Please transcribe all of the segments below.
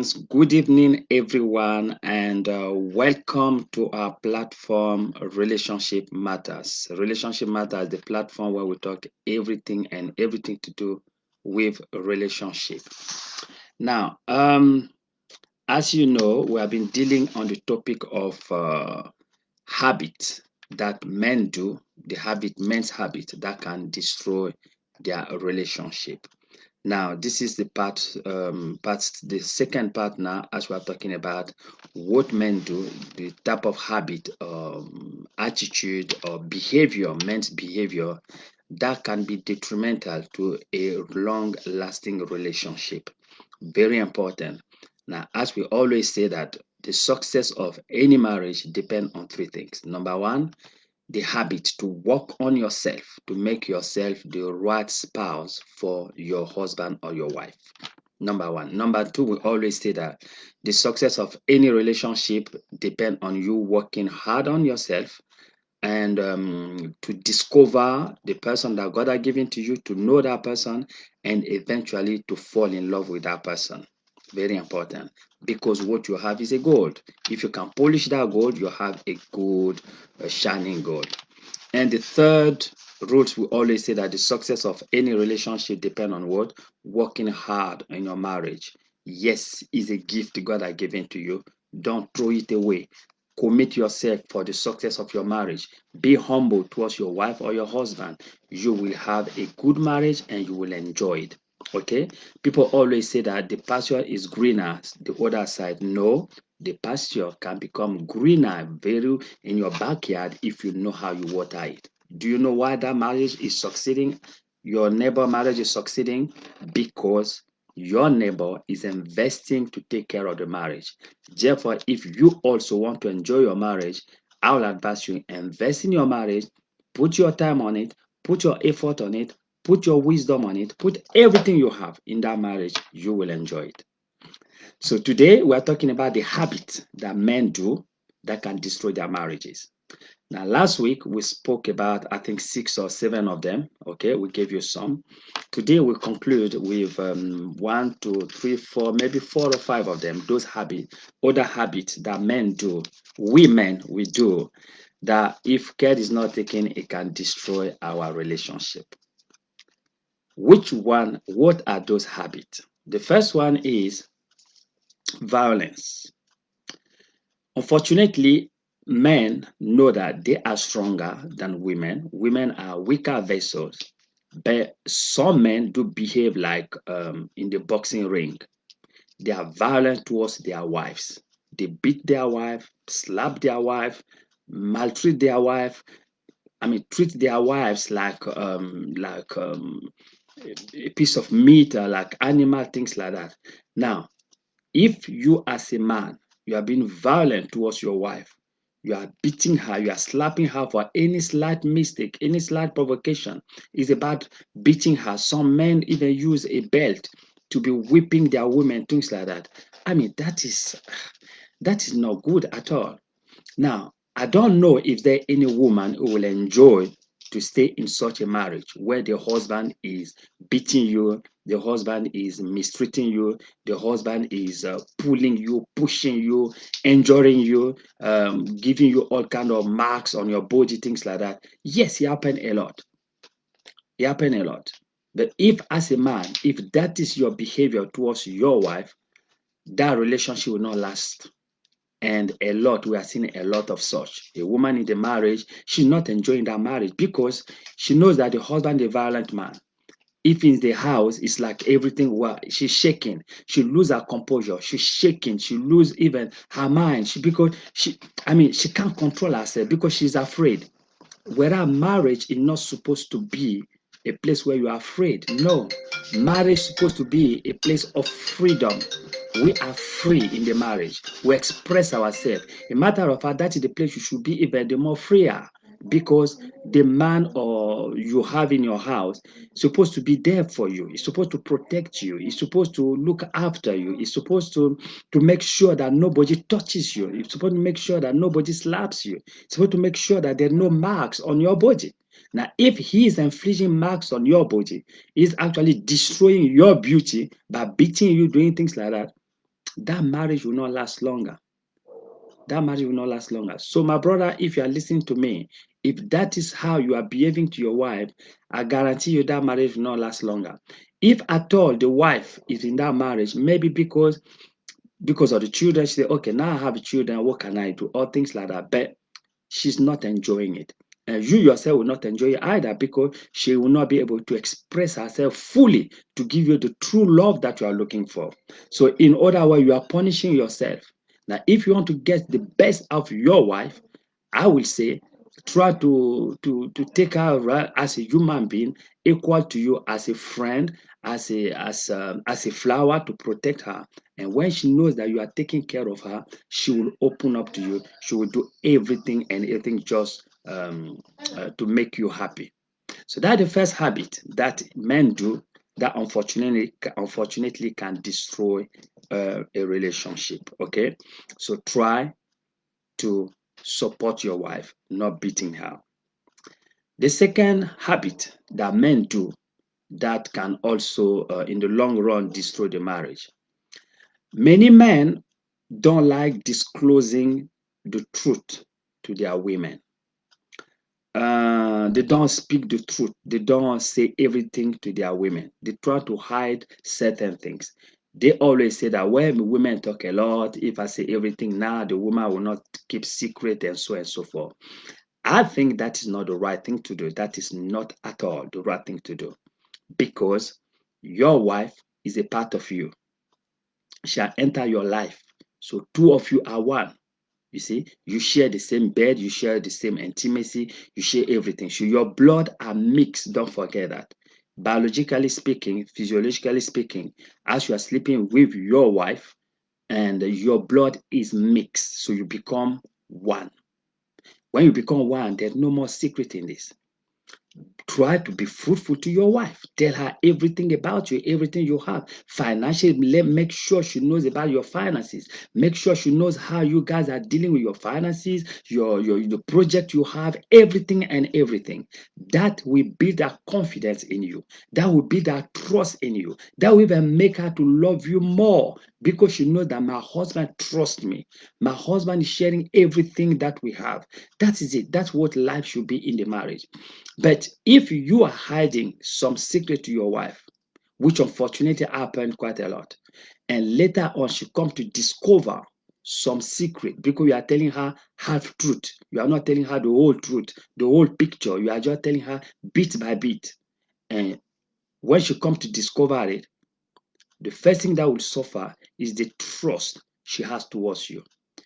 Good evening, everyone, and welcome to our platform Relationship Matters. Relationship Matters, the platform where we talk everything to do with relationship. Now, as you know, we have been dealing on the topic of habit that men do, men's habit that can destroy their relationship. Now, this is the second part now, as we are talking about what men do, the type of habit, attitude, or behavior, men's behavior that can be detrimental to a long-lasting relationship. Very important. Now, as we always say that the success of any marriage depends on three things. Number one, the habit to work on yourself to make yourself the right spouse for your husband or your wife. Number one. Number two, we always say that the success of any relationship depends on you working hard on yourself and to discover the person that God has given to you, to know that person, and eventually to fall in love with that person. Very important, because what you have is a gold. If you can polish that gold, you have a good, shining gold. And the third root, we always say that the success of any relationship depends on what? Working hard in your marriage. Yes, is a gift God has given to you. Don't throw it away. Commit yourself for the success of your marriage. Be humble towards your wife or your husband. You will have a good marriage and you will enjoy it. Okay? People always say that the pasture is greener the other side. No, the pasture can become greener very in your backyard if you know how you water it. Do you know why that marriage is succeeding? Your neighbor marriage is succeeding because your neighbor is investing to take care of the marriage. Therefore, if you also want to enjoy your marriage, I will advise you invest in your marriage, put your time on it, put your effort on it, put your wisdom on it, put everything you have in that marriage, you will enjoy it. So today we're talking about the habits that men do that can destroy their marriages. Now, last week we spoke about, I think, 6 or 7 of them. Okay, we gave you some. Today we conclude with 1, 2, 3, 4, maybe 4 or 5 of them. Those habits, other habits that men do, we do, that if care is not taken, it can destroy our relationship. Which one? What are those habits? The first one is violence. Unfortunately, men know that they are stronger than women. Women are weaker vessels, but some men do behave like in the boxing ring. They are violent towards their wives. They beat their wife, slap their wife, maltreat their wife. I mean, treat their wives like a piece of meat, or like animal, things like that. Now, if you as a man, you are being violent towards your wife, you are beating her, you are slapping her for any slight mistake, any slight provocation, it's about beating her. Some men even use a belt to be whipping their women, things like that. I mean, that is not good at all. Now, I don't know if there any woman who will enjoy to stay in such a marriage where the husband is beating you, the husband is mistreating you, the husband is pulling you, pushing you, injuring you, giving you all kind of marks on your body, things like that. Yes, it happen a lot. It happen a lot. But if as a man, if that is your behavior towards your wife, that relationship will not last. And a lot, we are seeing a lot of such. A woman in the marriage, she's not enjoying that marriage because she knows that the husband is a violent man. If in the house, it's like everything, well, she's shaking. She lose her composure. She's shaking. She lose even her mind. She can't control herself because she's afraid. Whereas marriage is not supposed to be a place where you are afraid. No, marriage is supposed to be a place of freedom. We are free in the marriage. We express ourselves. A matter of fact, that is the place you should be even the more freer, because the man or you have in your house is supposed to be there for you. He's supposed to protect you. He's supposed to look after you. He's supposed to make sure that nobody touches you. He's supposed to make sure that nobody slaps you. He's supposed to make sure that there are no marks on your body. Now, if he is inflicting marks on your body, he's actually destroying your beauty by beating you, doing things like that. that marriage will not last longer. That marriage will not last longer. So, my brother, if you are listening to me, if that is how you are behaving to your wife, I guarantee you that marriage will not last longer. If at all the wife is in that marriage, maybe because of the children, she say, okay, now I have children, what can I do? Or things like that. But she's not enjoying it. And you yourself will not enjoy it either, because she will not be able to express herself fully to give you the true love that you are looking for. So, in other words, you are punishing yourself. Now, if you want to get the best of your wife, I will say try to take her as a human being, equal to you, as a friend, as a flower, to protect her. And when she knows that you are taking care of her, she will open up to you. She will do everything and everything just to make you happy. So that's the first habit that men do that unfortunately can destroy a relationship. Okay, so try to support your wife, not beating her. The second habit that men do that can also, in the long run, destroy the marriage. Many men don't like disclosing the truth to their women. They don't speak the truth. They don't say everything to their women. They try to hide certain things. They always say that when women talk a lot, if I say everything now, the woman will not keep secret and so forth. I think that is not the right thing to do. That is not at all the right thing to do, because your wife is a part of you. Shall enter your life. So two of you are one. You see, you share the same bed, you share the same intimacy, you share everything. So your blood are mixed. Don't forget that. Biologically speaking, physiologically speaking, as you are sleeping with your wife, and your blood is mixed, so you become one. When you become one, there's no more secret in this. Try to be fruitful to your wife. Tell her everything about you, everything you have. Financially, make sure she knows about your finances. Make sure she knows how you guys are dealing with your finances, your the project you have, everything and everything. That will build that confidence in you. That will build that trust in you. That will even make her to love you more, because she knows that my husband trusts me. My husband is sharing everything that we have. That is it. That's what life should be in the marriage. But if you are hiding some secret to your wife, which unfortunately happened quite a lot, and later on she come to discover some secret, because you are telling her half truth, you are not telling her the whole truth, the whole picture, you are just telling her bit by bit. And when she come to discover it, the first thing that will suffer is the trust she has towards you.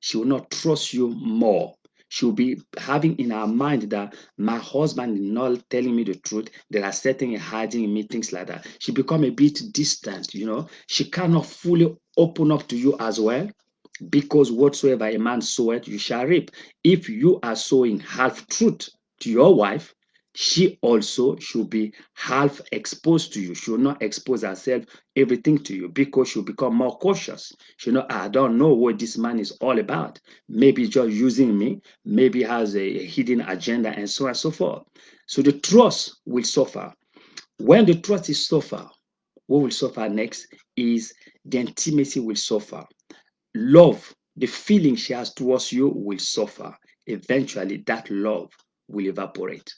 She will not trust you more. She will be having in her mind that my husband is not telling me the truth. There are certain hiding in me, things like that. She become a bit distant, you know. She cannot fully open up to you as well, because whatsoever a man soweth, you shall reap. If you are sowing half truth to your wife, she also should be half exposed to you. She will not expose herself everything to you, because she'll become more cautious. She'll know, I don't know what this man is all about. Maybe just using me, maybe has a hidden agenda, and so on and so forth. So the trust will suffer. When the trust is suffer, what will suffer next is the intimacy will suffer. Love, the feeling she has towards you will suffer. Eventually, that love will evaporate.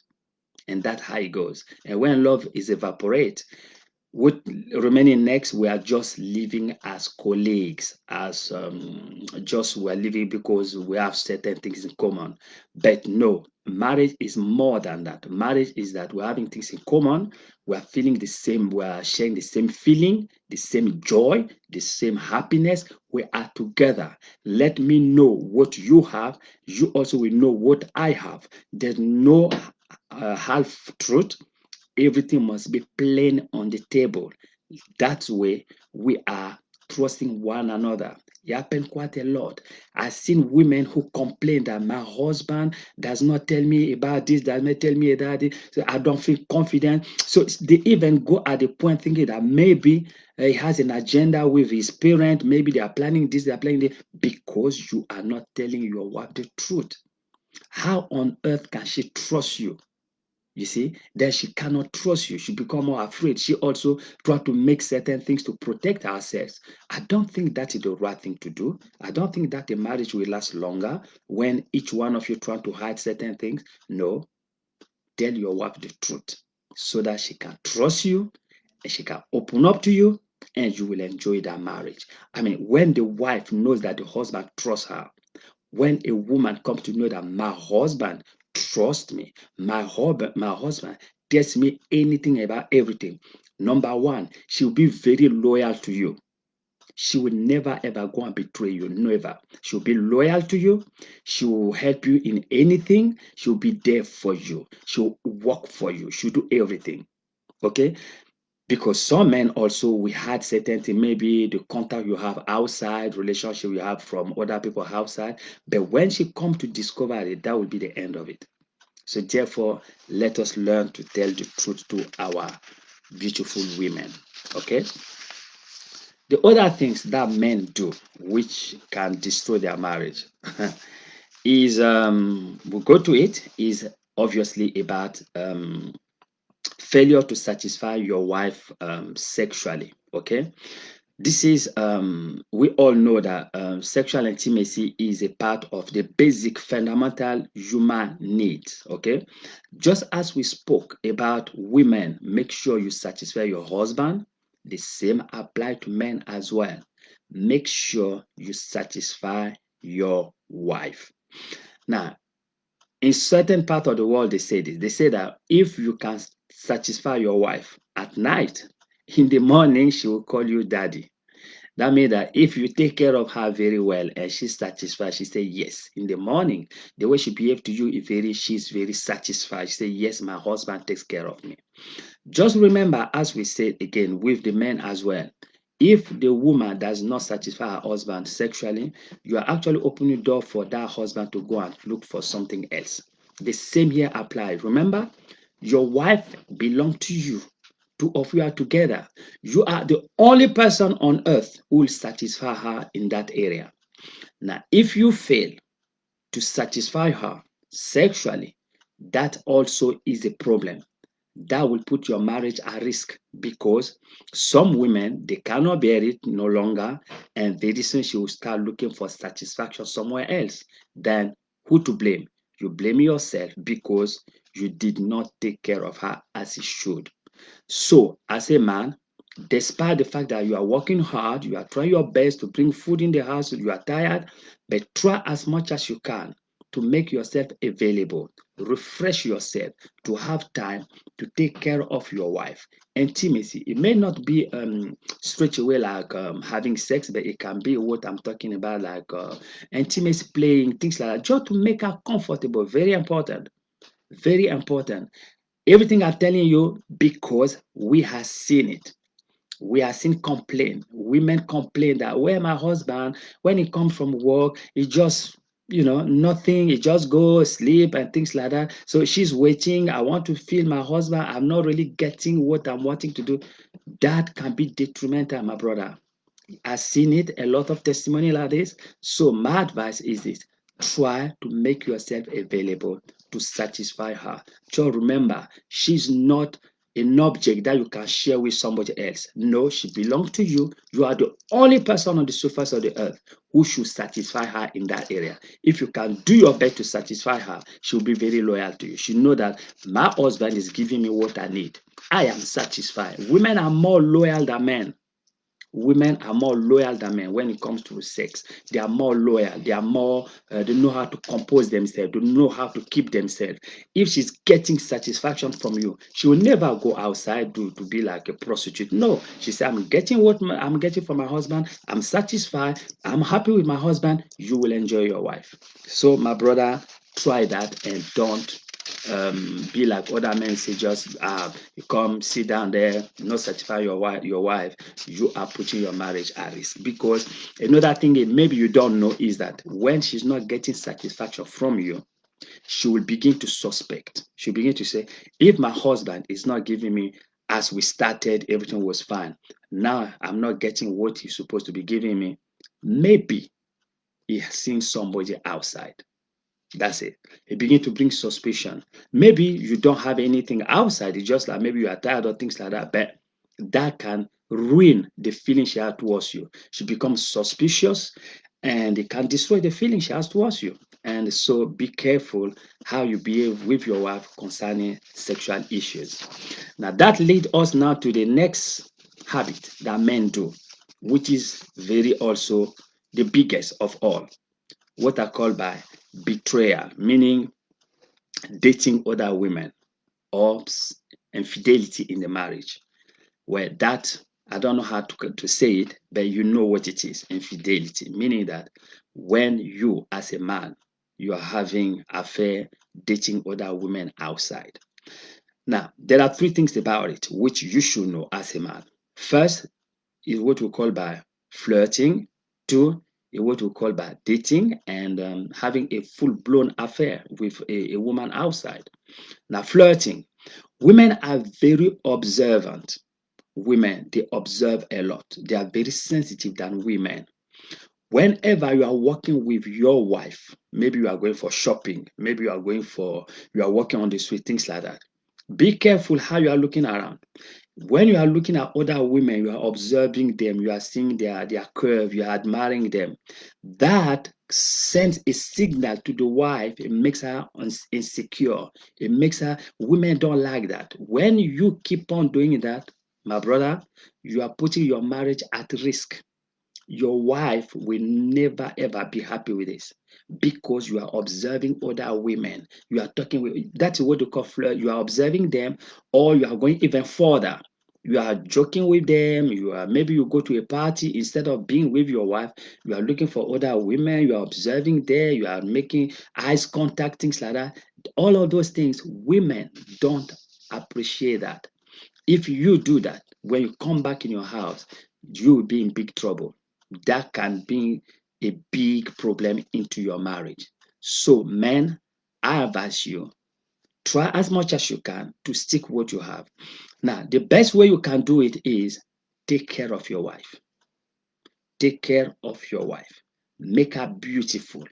And that's how it goes. And when love is evaporate, what remaining next, we are just living as colleagues, as just we're living because we have certain things in common. But no, marriage is more than that. Marriage is that we're having things in common, we're feeling the same, we're sharing the same feeling, the same joy, the same happiness. We are together. Let me know what you have, you also will know what I have. There's no half truth. Everything must be plain on the table. That way, we are trusting one another. It happened quite a lot. I've seen women who complain that my husband does not tell me about this, does not tell me about this, so I don't feel confident. So they even go at the point thinking that maybe he has an agenda with his parent, maybe they are planning this, they are planning this, because you are not telling your wife the truth. How on earth can she trust you? You see, then she cannot trust you. She become more afraid. She also try to make certain things to protect herself. I don't think that is the right thing to do. I don't think that the marriage will last longer when each one of you try to hide certain things. No, tell your wife the truth so that she can trust you and she can open up to you and you will enjoy that marriage. I mean, when the wife knows that the husband trusts her, when a woman comes to know that my husband trusts me, my husband tells me anything about everything, number one, she'll be very loyal to you. She will never ever go and betray you. Never. She'll be loyal to you. She will help you in anything. She'll be there for you. She'll work for you. She'll do everything. Okay? Because some men also we had certain thing, maybe the contact you have outside, relationship you have from other people outside. But when she come to discover it, that will be the end of it. So therefore, let us learn to tell the truth to our beautiful women. Okay. The other things that men do which can destroy their marriage is we'll go to it, is obviously about failure to satisfy your wife sexually. Okay. This is we all know that sexual intimacy is a part of the basic fundamental human needs. Okay, just as we spoke about women, make sure you satisfy your husband. The same apply to men as well. Make sure you satisfy your wife. Now, in certain part of the world, they say this. They say that if you can satisfy your wife at night, in the morning she will call you daddy. That means that if you take care of her very well and she's satisfied, she say yes. In the morning, the way she behave to you is she's very satisfied. She say, yes, my husband takes care of me. Just remember, as we said again, with the men as well, if the woman does not satisfy her husband sexually, you are actually opening the door for that husband to go and look for something else. The same here applies. Remember, your wife belongs to you. Two of you are together. You are the only person on earth who will satisfy her in that area. Now, if you fail to satisfy her sexually, that also is a problem. That will put your marriage at risk because some women they cannot bear it no longer, and very soon she will start looking for satisfaction somewhere else. Then who to blame? You blame yourself because you did not take care of her as you should. So, as a man, despite the fact that you are working hard, you are trying your best to bring food in the house, you are tired, but try as much as you can to make yourself available, refresh yourself, to have time to take care of your wife. Intimacy, it may not be straight away like having sex, but it can be what I'm talking about, like intimacy, playing, things like that, just to make her comfortable. Very important. Very important. Everything I'm telling you because we have seen it. We have seen complaint. Women complain that where my husband, when he comes from work, he just nothing. He just go sleep and things like that. So she's waiting. I want to feel my husband. I'm not really getting what I'm wanting to do. That can be detrimental, my brother. I've seen it, a lot of testimony like this. So my advice is this: try to make yourself available to satisfy her. Just remember, she's not an object that you can share with somebody else. No, she belongs to you. You are the only person on the surface of the earth who should satisfy her in that area. If you can do your best to satisfy her, she'll be very loyal to you. She know that my husband is giving me what I need. I am satisfied. Women are more loyal than men. Women are more loyal than men when it comes to sex. They are more loyal. They are more, they know how to compose themselves. They know how to keep themselves. If she's getting satisfaction from you, she will never go outside to be like a prostitute. No, she said, I'm getting what I'm getting from my husband. I'm satisfied. I'm happy with my husband. You will enjoy your wife. So, my brother, try that and don't be like other men say just you come sit down there, not satisfy your wife, you are putting your marriage at risk. Because another thing maybe you don't know is that when she's not getting satisfaction from you, she will begin to suspect. She'll begin to say, if my husband is not giving me as we started, everything was fine. Now I'm not getting what he's supposed to be giving me. Maybe he has seen somebody outside. That's it. It begin to bring suspicion. Maybe you don't have anything outside. It's just like maybe you are tired or things like that. But that can ruin the feeling she has towards you. She becomes suspicious, and it can destroy the feeling she has towards you. And so be careful how you behave with your wife concerning sexual issues. Now that leads us now to the next habit that men do, which is very also the biggest of all, what are called by betrayal, meaning dating other women or infidelity in the marriage. Where that, I don't know how to say it, but you know what it is, infidelity, meaning that when you as a man, you are having affair, dating other women outside. Now, there are three things about it which you should know as a man. First is what we call by flirting. Two is what we call by dating and having a full-blown affair with a woman outside. Now, flirting. Women are very observant. Women, they observe a lot. They are very sensitive than women. Whenever you are working with your wife, maybe you are going for shopping, maybe you are walking on the street, things like that. Be careful how you are looking around. When you are looking at other women, you are observing them, you are seeing their curve, you are admiring them. That sends a signal to the wife. It makes her insecure. It makes her, women don't like that. When you keep on doing that, my brother, you are putting your marriage at risk. Your wife will never ever be happy with this because you are observing other women. You are talking with, that's what you call flirt. You are observing them, or you are going even further. You are joking with them. You are, maybe you go to a party, instead of being with your wife, you are looking for other women. You are observing there. You are making eyes contact, things like that. All of those things, women don't appreciate that. If you do that, when you come back in your house, you will be in big trouble. That can be a big problem into your marriage. So, men, I advise you, try as much as you can to stick what you have. Now, the best way you can do it is take care of your wife. Take care of your wife. Make her beautiful.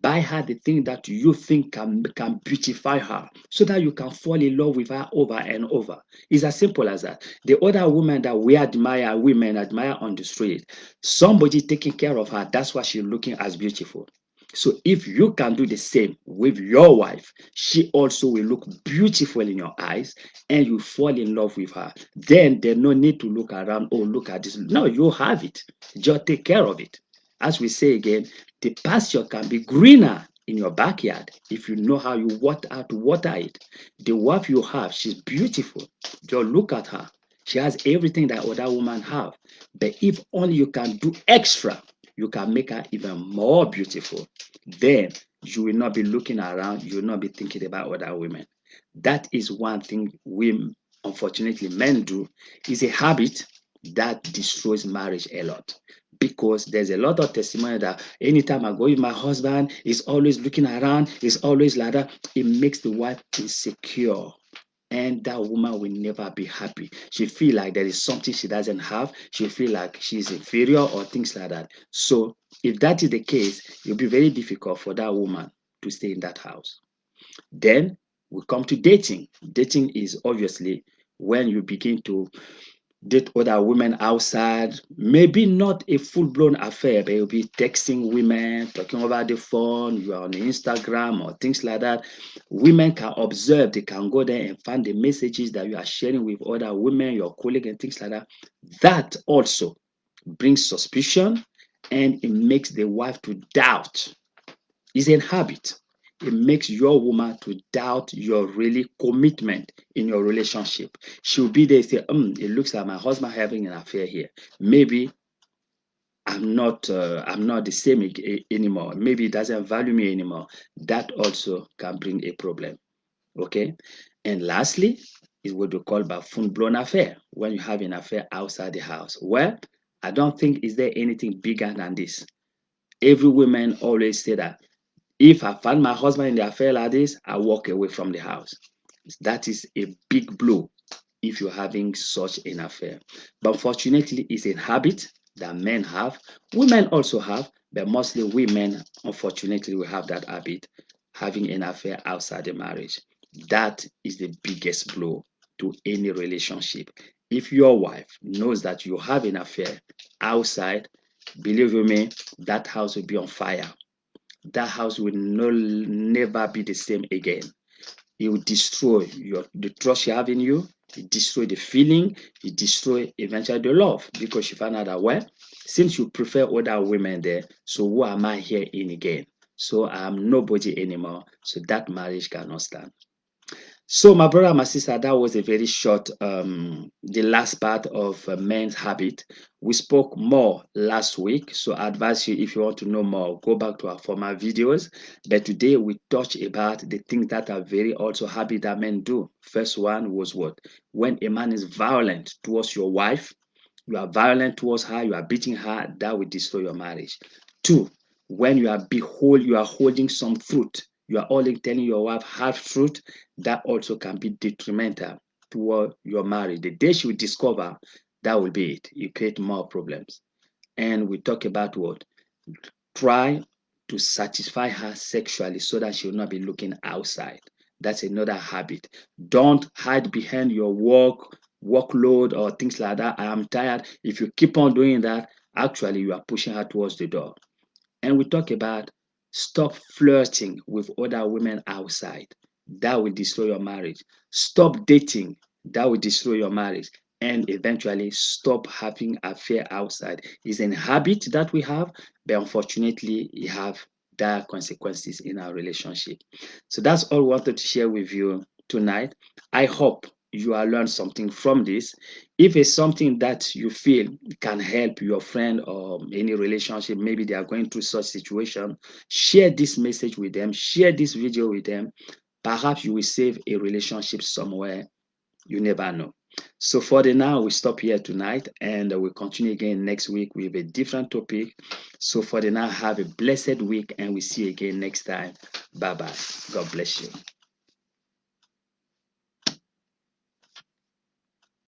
Buy her the thing that you think can beautify her so that you can fall in love with her over and over. It's as simple as that. The other women that we admire, women admire on the street, somebody taking care of her, that's why she's looking as beautiful. So if you can do the same with your wife, she also will look beautiful in your eyes and you fall in love with her. Then there's no need to look around, oh, look at this. No, you have it. Just take care of it. As we say again, the pasture can be greener in your backyard if you know how to water it. The wife you have, she's beautiful. Just look at her. She has everything that other women have. But if only you can do extra, you can make her even more beautiful. Then you will not be looking around, you will not be thinking about other women. That is one thing we, unfortunately, men do. Is a habit that destroys marriage a lot, because there's a lot of testimony that anytime I go with my husband, he's always looking around, he's always like that. It makes the wife insecure, and that woman will never be happy. She feel like there is something she doesn't have. She feel like she's inferior or things like that. So if that is the case, it'll be very difficult for that woman to stay in that house. Then we come to dating. Dating is obviously when you begin to date other women outside, maybe not a full-blown affair, but you'll be texting women, talking over the phone, you are on Instagram or things like that. Women can observe, they can go there and find the messages that you are sharing with other women, your colleagues, and things like that. That also brings suspicion, and it makes the wife to doubt. It's a habit. It makes your woman to doubt your really commitment in your relationship. She'll be there and say, it looks like my husband having an affair here. Maybe I'm not the same anymore. Maybe he doesn't value me anymore. That also can bring a problem. Okay. And lastly, is what we call a full-blown affair, when you have an affair outside the house. Well, I don't think is there anything bigger than this. Every woman always say that if I find my husband in the affair like this, I walk away from the house. That is a big blow if you're having such an affair. But fortunately, it's a habit that men have. Women also have, but mostly women, unfortunately, we have that habit having an affair outside the marriage. That is the biggest blow to any relationship. If your wife knows that you have an affair outside, believe you me, that house will be on fire. That house will never be the same again. It will destroy the trust you have in you. It destroy the feeling. It destroy eventually the love, because you find out that, well, since you prefer other women there, so who am I here in again? So I'm nobody anymore. So that marriage cannot stand. So, my brother, my sister, that was a very short, the last part of men's habit. We spoke more last week, so I advise you, if you want to know more, go back to our former videos. But today we touch about the things that are very also habit that men do. First one was what? When a man is violent towards your wife, you are violent towards her, you are beating her, that will destroy your marriage. Two, when you are holding some fruit, you are only telling your wife half truth, that also can be detrimental toward your marriage. The day she will discover, that will be it. You create more problems. And we talk about what? Try to satisfy her sexually so that she will not be looking outside. That's another habit. Don't hide behind your workload or things like that. I am tired. If you keep on doing that, actually you are pushing her towards the door. And we talk about stop flirting with other women outside. That will destroy your marriage. Stop dating. That will destroy your marriage. And eventually stop having affair outside. It's a habit that we have, but unfortunately, it have dire consequences in our relationship. So that's all we wanted to share with you tonight. I hope you have learned something from this. If it's something that you feel can help your friend or any relationship, maybe they are going through such situation, share this message with them, share this video with them. Perhaps you will save a relationship somewhere. You never know. So for the now, we stop here tonight, and we'll continue again next week with a different topic. So for the now, have a blessed week, and we see you again next time. Bye bye. God bless you.